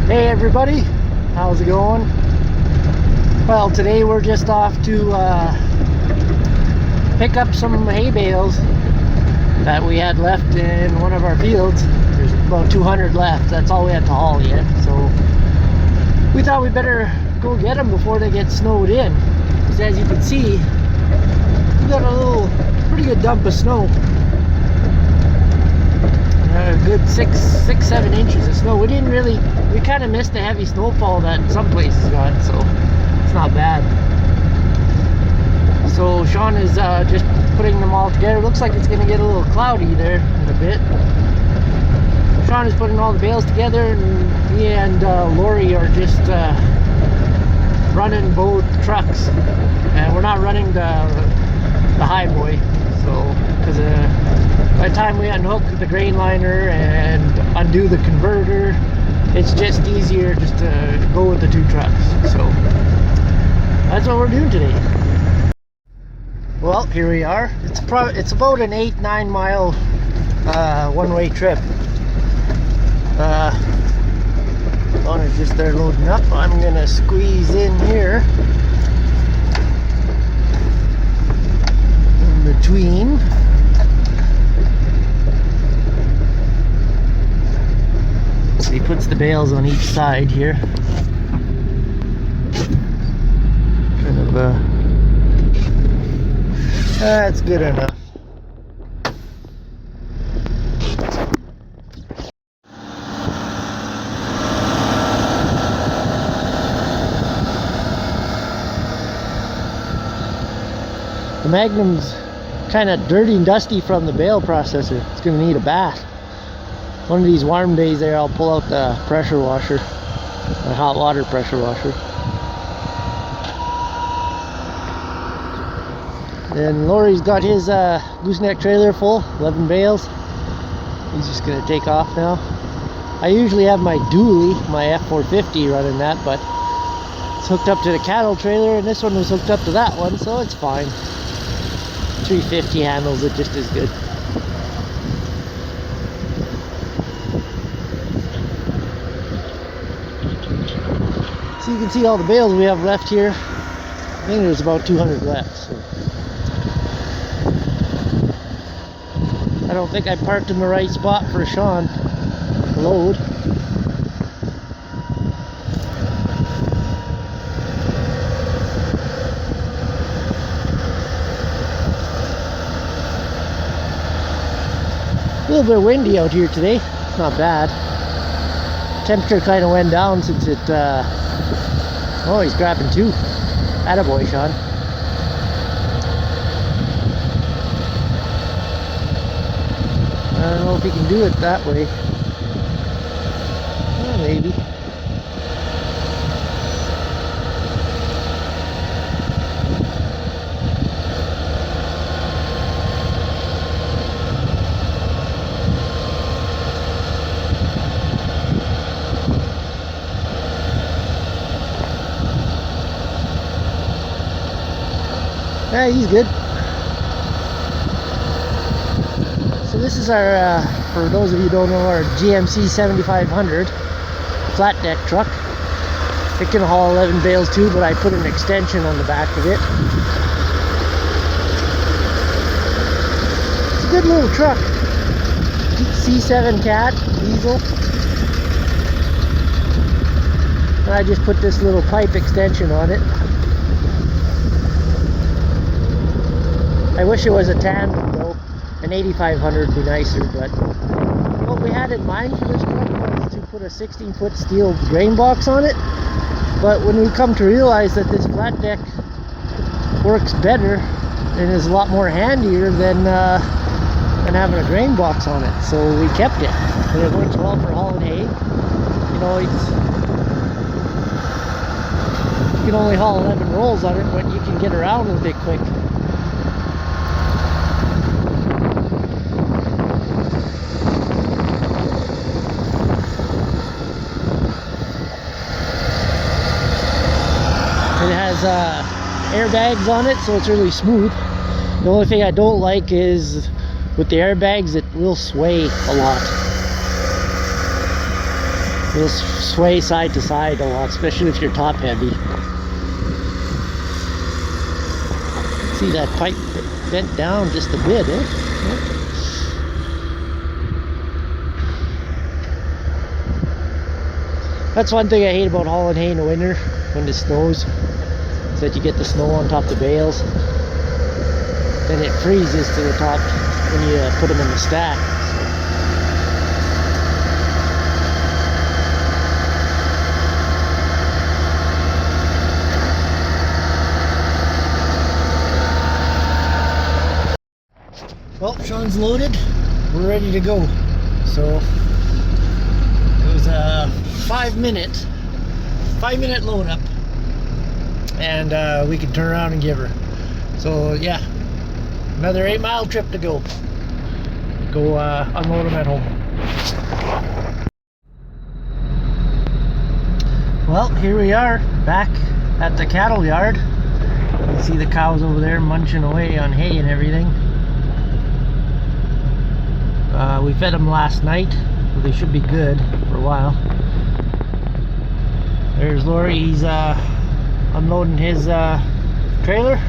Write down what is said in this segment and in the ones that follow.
Hey everybody, how's it going? Well, today we're just off to pick up some hay bales that we had left in one of our fields. There's about 200 left, that's all we had to haul yet. So we thought we better go get them before they get snowed in. Because as you can see, we got a pretty good dump of snow. A good 6-7 inches of snow. We kind of missed the heavy snowfall that some places got, so it's not bad. So Sean is just putting them all together. It looks like it's going to get a little cloudy there in a bit. Sean is putting all the bales together, and me and Lori are just running both trucks, and we're not running the high boy. So because by the time we unhook the grain liner and undo the converter, it's just easier just to go with the two trucks. So that's what we're doing today. Well, here we are. It's about an 8-9 mile one-way trip. Donna's just there loading up. I'm gonna squeeze in here in between. He puts the bales on each side here. Kind of that's good enough. The Magnum's kind of dirty and dusty from the bale processor. It's going to need a bath. One of these warm days there, I'll pull out the pressure washer, the hot water pressure washer. Then Lori's got his gooseneck trailer full, 11 bales. He's just going to take off now. I usually have my dually, my F450 running that, but it's hooked up to the cattle trailer, and this one was hooked up to that one, so it's fine. 350 handles it just as good. So you can see all the bales we have left here. I think there's about 200 left. So I don't think I parked in the right spot for Sean to load. A little bit windy out here today. It's not bad. Temperature kind of went down since it oh, he's grabbing two. Attaboy, Sean. I don't know if he can do it that way. Well, maybe. Yeah, he's good. So this is our, for those of you who don't know, our GMC 7500 flat deck truck. It can haul 11 bales too, but I put an extension on the back of it. It's a good little truck. C7 cat, diesel. And I just put this little pipe extension on it. I wish it was a tandem though. An 8500 would be nicer, but what we had in mind for this truck was to put a 16-foot steel grain box on it. But when we come to realize that this flat deck works better and is a lot more handier than having a grain box on it, so we kept it. And it works well for hauling hay. You know, you can only haul 11 rolls on it, but you can get around with it quick. It has airbags on it, so it's really smooth. The only thing I don't like is with the airbags, it will sway a lot. It'll sway side to side a lot, especially if you're top heavy. See that pipe bent down just a bit, eh? Yeah. That's one thing I hate about hauling hay in the winter when it snows, is that you get the snow on top of the bales. Then it freezes to the top when you put them in the stack. Well, Sean's loaded. We're ready to go. So it was a 5 minute load up, and we can turn around and give her. So yeah, another 8-mile trip to go. Go unload them at home. Well, here we are back at the cattle yard. You can see the cows over there munching away on hay and everything. We fed them last night, so they should be good for a while. There's Lori, he's unloading his trailer.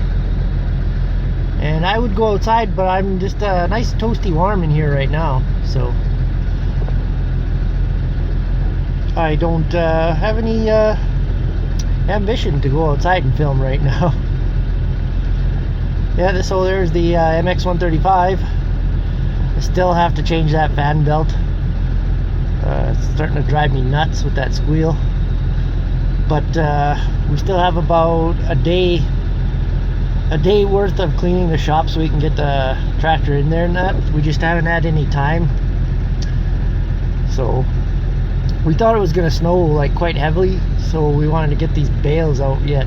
And I would go outside, but I'm just nice toasty warm in here right now, so I don't have any ambition to go outside and film right now. Yeah, so there's the MX 135. I still have to change that fan belt. It's starting to drive me nuts with that squeal. But we still have about a day worth of cleaning the shop so we can get the tractor in there and that. We just haven't had any time. So we thought it was going to snow like quite heavily, so we wanted to get these bales out yet.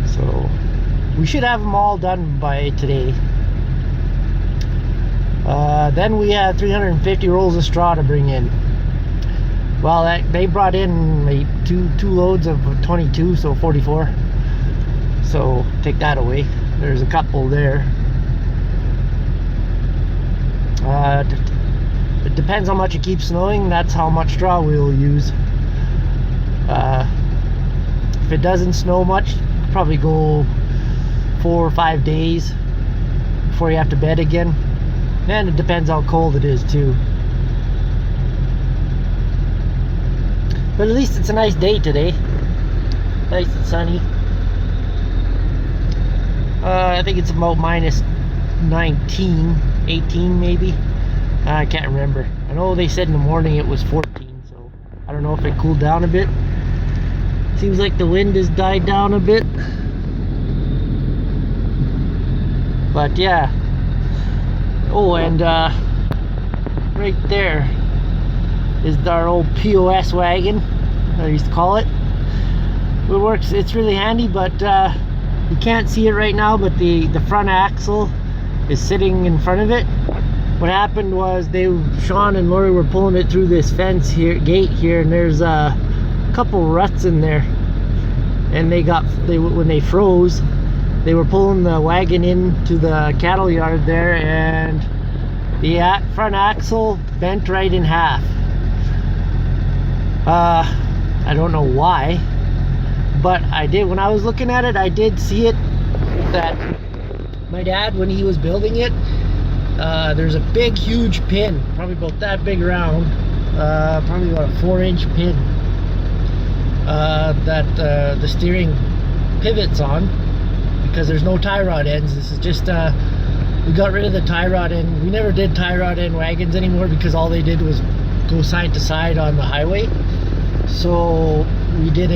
So we should have them all done by today. Then we had 350 rolls of straw to bring in. Well, they brought in like two loads of 22, so 44. So take that away. There's a couple there. It depends how much it keeps snowing. That's how much straw we'll use. If it doesn't snow much, probably go 4 or 5 days before you have to bed again. And it depends how cold it is too. But at least it's a nice day today. Nice and sunny. I think it's about minus 19, 18 maybe. I can't remember. I know they said in the morning it was 14, so I don't know if it cooled down a bit. Seems like the wind has died down a bit. But yeah. Oh, and right there is our old POS wagon, I used to call it. It works, it's really handy, but you can't see it right now, but the front axle is sitting in front of it. What happened was Sean and Lori were pulling it through this fence here, gate here, and there's a couple ruts in there. And when they froze, they were pulling the wagon into the cattle yard there, and the front axle bent right in half. I don't know why, but when I was looking at it, I did see it, that my dad, when he was building it, there's a big huge pin, probably about that big around, probably about a 4-inch pin, that the steering pivots on, because there's no tie rod ends. This is just we got rid of the tie rod end. We never did tie rod end wagons anymore, because all they did was go side to side on the highway. So we did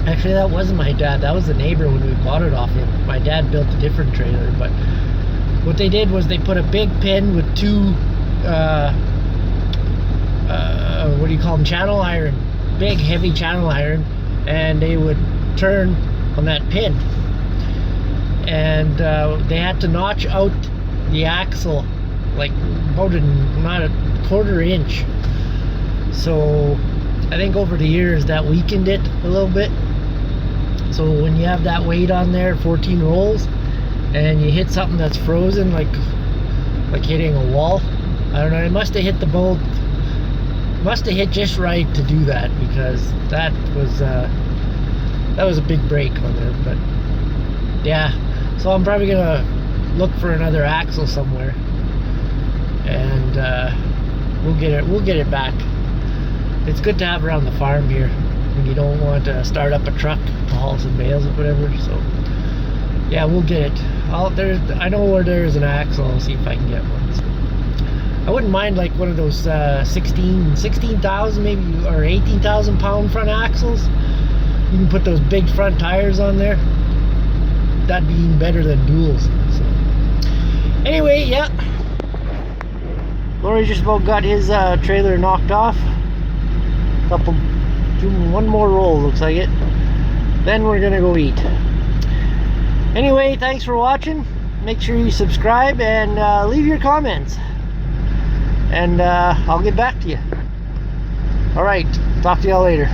actually, that wasn't my dad, that was the neighbor when we bought it off him. My dad built a different trailer, but what they did was they put a big pin with two what do you call them, channel iron, big heavy channel iron, and they would turn on that pin, and they had to notch out the axle like about not a 1/4 inch. So I think over the years that weakened it a little bit. So when you have that weight on there, 14 rolls, and you hit something that's frozen, like hitting a wall, I don't know, it must have hit the bolt must have hit just right to do that, because that was a big break on there. But yeah, so I'm probably gonna look for another axle somewhere, and we'll get it back. It's good to have around the farm here when you don't want to start up a truck to haul some bales or whatever. So yeah, we'll get it. I know where there's an axle. I'll see if I can get one. So I wouldn't mind like one of those 16,000 maybe, or 18,000 pound front axles. You can put those big front tires on there. That'd be even better than duals. So anyway, yeah, Lori just about got his trailer knocked off. One more roll, looks like it. Then we're gonna go eat. Anyway, thanks for watching. Make sure you subscribe and leave your comments, and I'll get back to you. All right, talk to y'all later.